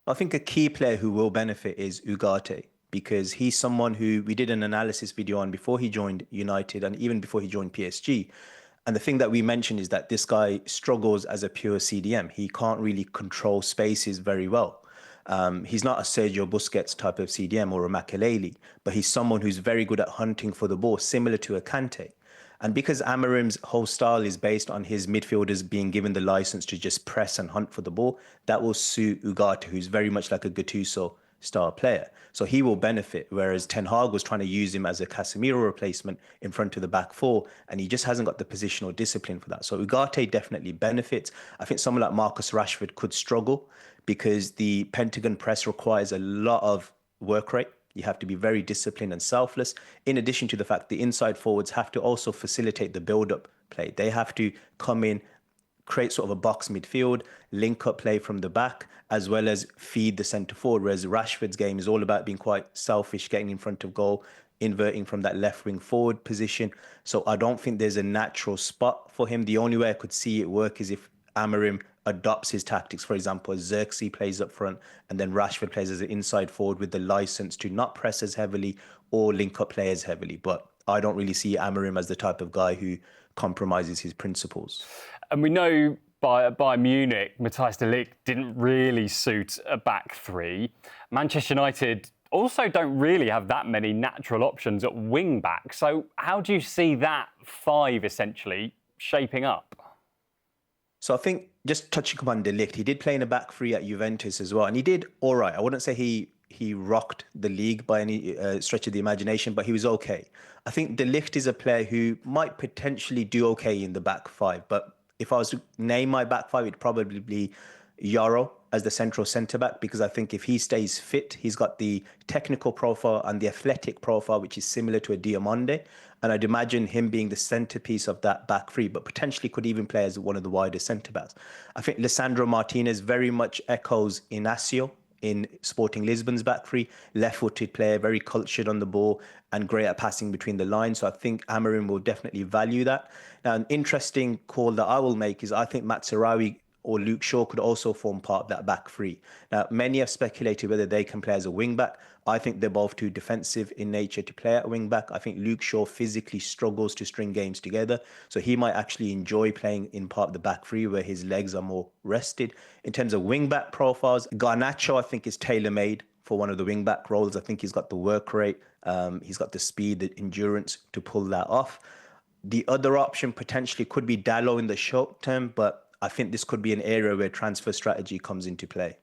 I think a key player who will benefit is Ugarte because he's someone who we did an analysis video on before he joined United and even before he joined PSG. And the thing that we mentioned is that this guy struggles as a pure CDM. He can't really control spaces very well. He's not a Sergio Busquets type of CDM or a Makelele, but he's someone who's very good at hunting for the ball, similar to a Kante. And because Amarim's whole style is based on his midfielders being given the license to just press and hunt for the ball, that will suit Ugarte, who's very much like a Gattuso style player. So he will benefit, whereas Ten Hag was trying to use him as a Casemiro replacement in front of the back four, and he just hasn't got the positional discipline for that. So Ugarte definitely benefits. I think someone like Marcus Rashford could struggle because the Pentagon press requires a lot of work rate. You have to be very disciplined and selfless. In addition to the fact the inside forwards have to also facilitate the build-up play. They have to come in, create sort of a box midfield, link up play from the back, as well as feed the centre forward. Whereas Rashford's game is all about being quite selfish, getting in front of goal, inverting from that left wing forward position. So I don't think there's a natural spot for him. The only way I could see it work is if Amarim adopts his tactics. For example, Xerxes plays up front and then Rashford plays as an inside forward with the license to not press as heavily or link up play as heavily. But I don't really see Amarim as the type of guy who compromises his principles. And we know by Munich, Matthias de Ligt didn't really suit a back three. Manchester United also don't really have that many natural options at wing back. So how do you see that five essentially shaping up? So I think just touching upon de Ligt, he did play in a back three at Juventus as well. And he did all right. I wouldn't say he rocked the league by any stretch of the imagination, but he was okay. I think de Ligt is a player who might potentially do okay in the back five. But if I was to name my back five, it'd probably be Yoro as the central centre-back, because I think if he stays fit, he's got the technical profile and the athletic profile, which is similar to a Diomande. And I'd imagine him being the centrepiece of that back three, but potentially could even play as one of the wider centre-backs. I think Lisandro Martinez very much echoes Inacio in Sporting Lisbon's back three, left-footed player, very cultured on the ball and great at passing between the lines. So I think Amarim will definitely value that. Now, an interesting call that I will make is I think Mazraoui or Luke Shaw could also form part of that back three. Now, many have speculated whether they can play as a wing-back. I think they're both too defensive in nature to play at wing-back. I think Luke Shaw physically struggles to string games together. So he might actually enjoy playing in part of the back three where his legs are more rested. In terms of wing-back profiles, Garnacho, I think, is tailor-made for one of the wing-back roles. I think he's got the work rate. He's got the speed, the endurance to pull that off. The other option potentially could be Dalot in the short term, but I think this could be an area where transfer strategy comes into play.